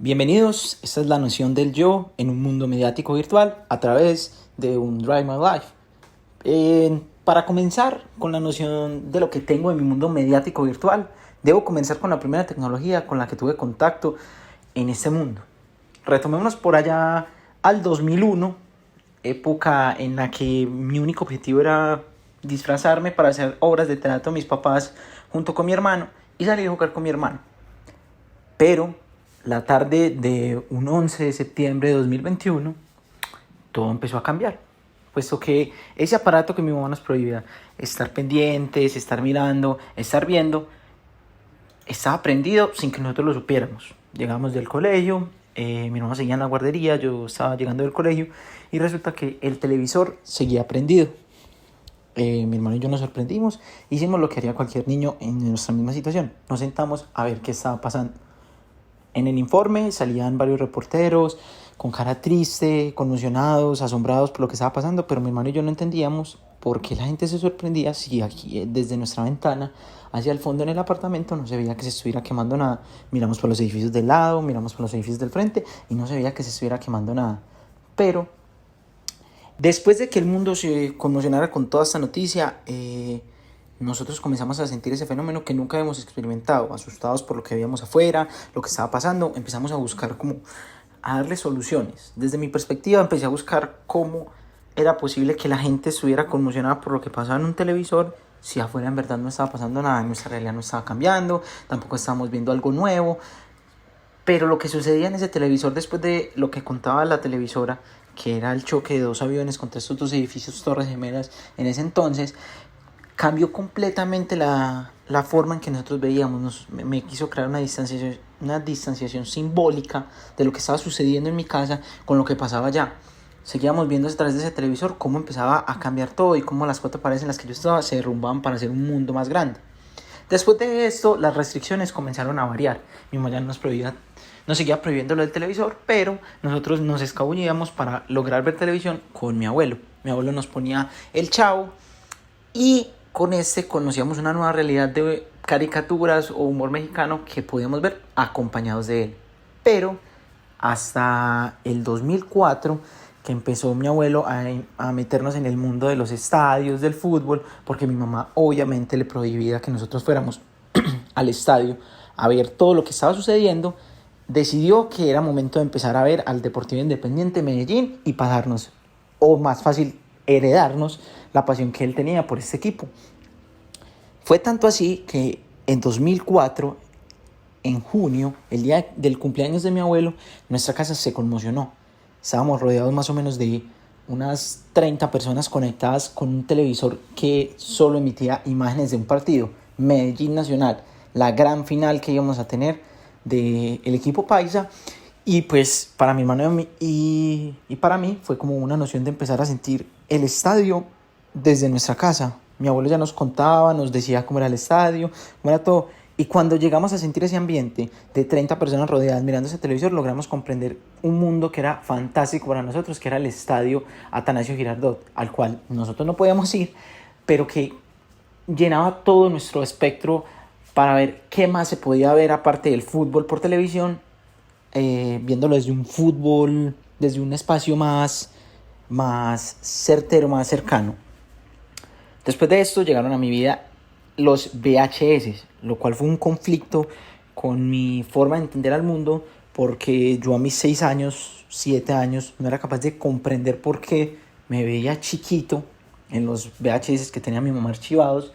Bienvenidos, esta es la noción del yo en un mundo mediático virtual a través de un Drive My Life. Para comenzar con la noción de lo que tengo en mi mundo mediático virtual, debo comenzar con la primera tecnología con la que tuve contacto en este mundo. Retomémonos por allá al 2001, época en la que mi único objetivo era disfrazarme para hacer obras de teatro a mis papás junto con mi hermano y salir a jugar con mi hermano. Pero la tarde de un 11 de septiembre de 2021, todo empezó a cambiar, puesto que ese aparato que mi mamá nos prohibía, estar pendientes, estar mirando, estar viendo, estaba prendido sin que nosotros lo supiéramos. Llegamos del colegio, mi hermano seguía en la guardería, yo estaba llegando del colegio y resulta que el televisor seguía prendido. Mi hermano y yo nos sorprendimos, hicimos lo que haría cualquier niño en nuestra misma situación, nos sentamos a ver qué estaba pasando. En el informe salían varios reporteros con cara triste, conmocionados, asombrados por lo que estaba pasando, pero mi hermano y yo no entendíamos por qué la gente se sorprendía si aquí desde nuestra ventana hacia el fondo en el apartamento no se veía que se estuviera quemando nada. Miramos por los edificios del lado, miramos por los edificios del frente y no se veía que se estuviera quemando nada. Pero después de que el mundo se conmocionara con toda esta noticia, nosotros comenzamos a sentir ese fenómeno que nunca habíamos experimentado, asustados por lo que veíamos afuera, lo que estaba pasando. Empezamos a buscar a darle soluciones. Desde mi perspectiva empecé a buscar cómo era posible que la gente estuviera conmocionada por lo que pasaba en un televisor si afuera en verdad no estaba pasando nada, nuestra realidad no estaba cambiando, tampoco estábamos viendo algo nuevo. Pero lo que sucedía en ese televisor después de lo que contaba la televisora, que era el choque de dos aviones contra estos dos edificios Torres Gemelas en ese entonces, cambió completamente la forma en que nosotros veíamos. Me quiso crear una distanciación simbólica de lo que estaba sucediendo en mi casa con lo que pasaba allá. Seguíamos viendo a través de ese televisor cómo empezaba a cambiar todo y cómo las cuatro paredes en las que yo estaba se derrumbaban para hacer un mundo más grande. Después de esto, las restricciones comenzaron a variar. Mi mamá ya nos seguía prohibiendo lo del televisor, pero nosotros nos escabullíamos para lograr ver televisión con mi abuelo. Mi abuelo nos ponía el Chavo y con este conocíamos una nueva realidad de caricaturas o humor mexicano que podíamos ver acompañados de él. Pero hasta el 2004 que empezó mi abuelo a meternos en el mundo de los estadios, del fútbol, porque mi mamá obviamente le prohibía que nosotros fuéramos al estadio a ver todo lo que estaba sucediendo, decidió que era momento de empezar a ver al Deportivo Independiente Medellín y pasarnos, o más fácil, heredarnos la pasión que él tenía por este equipo. Fue tanto así que en 2004, en junio, el día del cumpleaños de mi abuelo, nuestra casa se conmocionó. Estábamos rodeados más o menos de unas 30 personas conectadas con un televisor que solo emitía imágenes de un partido, Medellín Nacional, la gran final que íbamos a tener del equipo paisa. Y pues para mi hermano y para mí fue como una noción de empezar a sentir el estadio desde nuestra casa. Mi abuelo ya nos contaba, nos decía cómo era el estadio, cómo era todo. Y cuando llegamos a sentir ese ambiente de 30 personas rodeadas mirando ese televisor, logramos comprender un mundo que era fantástico para nosotros, que era el estadio Atanasio Girardot, al cual nosotros no podíamos ir, pero que llenaba todo nuestro espectro para ver qué más se podía ver aparte del fútbol por televisión, viéndolo desde un fútbol, desde un espacio más certero, más cercano. Después de esto llegaron a mi vida los VHS, lo cual fue un conflicto con mi forma de entender al mundo, porque yo a mis 6 años, 7 años, no era capaz de comprender por qué me veía chiquito en los VHS que tenía mi mamá archivados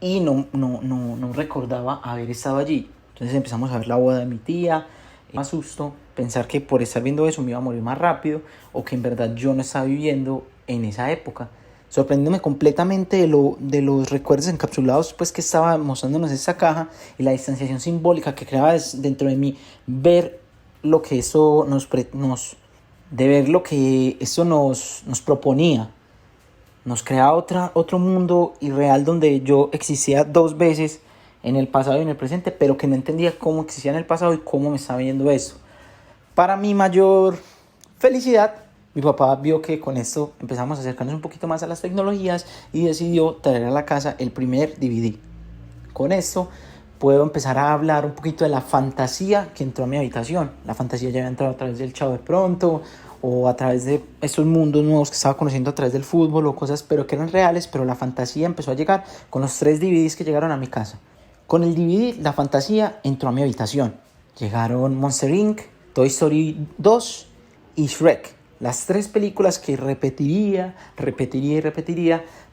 y no recordaba haber estado allí. Entonces empezamos a ver la boda de mi tía. Me asustó pensar que por estar viendo eso me iba a morir más rápido o que en verdad yo no estaba viviendo en esa época. Sorprendiéndome completamente de los recuerdos encapsulados pues, que estaba mostrándonos esta caja y la distanciación simbólica que creaba dentro de mí, ver lo que eso nos proponía. Nos creaba otro mundo irreal donde yo existía dos veces en el pasado y en el presente, pero que no entendía cómo existía en el pasado y cómo me estaba viendo eso. Para mi mayor felicidad, mi papá vio que con esto empezamos a acercarnos un poquito más a las tecnologías y decidió traer a la casa el primer DVD. Con esto puedo empezar a hablar un poquito de la fantasía que entró a mi habitación. La fantasía ya había entrado a través del Chavo de Pronto o a través de estos mundos nuevos que estaba conociendo a través del fútbol o cosas pero que eran reales, pero la fantasía empezó a llegar con los 3 DVDs que llegaron a mi casa. Con el DVD, la fantasía entró a mi habitación. Llegaron Monster Inc., Toy Story 2 y Shrek. Las 3 películas que repetiría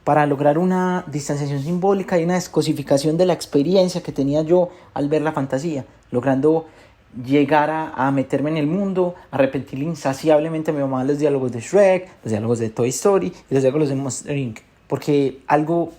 para lograr una distanciación simbólica y una descosificación de la experiencia que tenía yo al ver la fantasía, logrando llegar a meterme en el mundo, a repetir insaciablemente a mi mamá los diálogos de Shrek, los diálogos de Toy Story y los diálogos de Monster Inc. Porque algo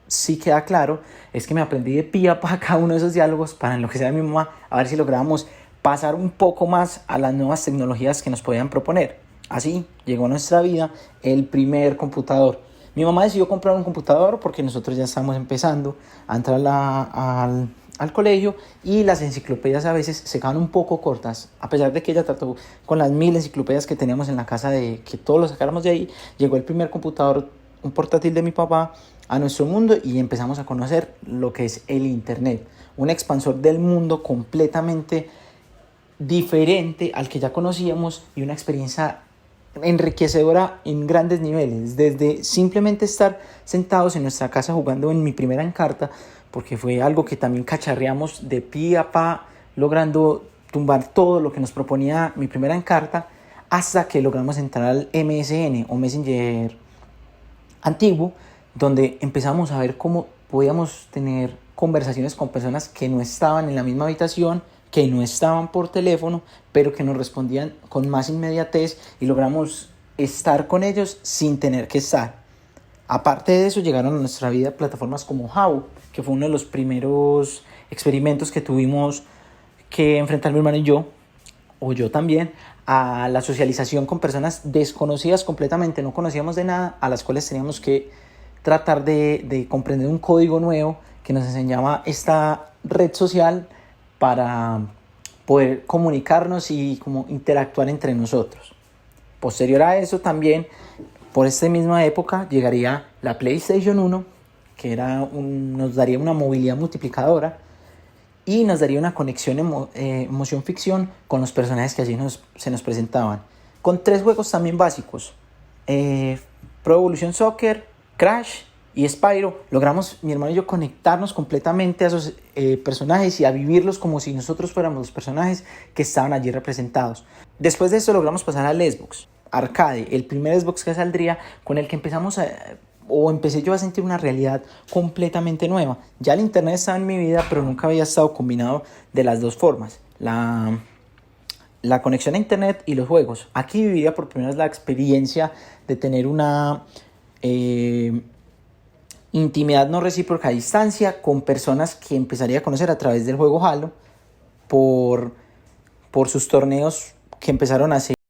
sí queda claro es que me aprendí de pie a pa cada uno de esos diálogos para enloquecer a mi mamá, a ver si lográbamos pasar un poco más a las nuevas tecnologías que nos podían proponer. Así llegó a nuestra vida el primer computador. Mi mamá decidió comprar un computador porque nosotros ya estábamos empezando a entrar al colegio y las enciclopedias a veces se quedaban un poco cortas. A pesar de que ella trató con las 1000 enciclopedias que teníamos en la casa de que todos lo sacáramos de ahí, llegó el primer computador, un portátil de mi papá, a nuestro mundo y empezamos a conocer lo que es el internet. Un expansor del mundo completamente diferente al que ya conocíamos y una experiencia enriquecedora en grandes niveles, desde simplemente estar sentados en nuestra casa jugando en mi primera Encarta, porque fue algo que también cacharreamos de pie a pa, logrando tumbar todo lo que nos proponía mi primera Encarta, hasta que logramos entrar al MSN o Messenger antiguo, donde empezamos a ver cómo podíamos tener conversaciones con personas que no estaban en la misma habitación, que no estaban por teléfono, pero que nos respondían con más inmediatez y logramos estar con ellos sin tener que estar. Aparte de eso, llegaron a nuestra vida plataformas como How, que fue uno de los primeros experimentos que tuvimos que enfrentar mi hermano y yo, o yo también, a la socialización con personas desconocidas completamente, no conocíamos de nada, a las cuales teníamos que tratar de comprender un código nuevo que nos enseñaba esta red social para poder comunicarnos y como interactuar entre nosotros. Posterior a eso también, por esta misma época, llegaría la PlayStation 1, que nos daría una movilidad multiplicadora y nos daría una conexión emoción-ficción con los personajes que allí se nos presentaban. Con 3 juegos también básicos, Pro Evolution Soccer, Crash y Spyro. Logramos, mi hermano y yo, conectarnos completamente a esos personajes y a vivirlos como si nosotros fuéramos los personajes que estaban allí representados. Después de eso logramos pasar al Xbox Arcade, el primer Xbox que saldría, con el que empecé yo a sentir una realidad completamente nueva. Ya el internet estaba en mi vida, pero nunca había estado combinado de las dos formas. La conexión a internet y los juegos. Aquí viviría por primera vez la experiencia de tener una intimidad no recíproca a distancia con personas que empezaría a conocer a través del juego Halo por sus torneos que empezaron a hacer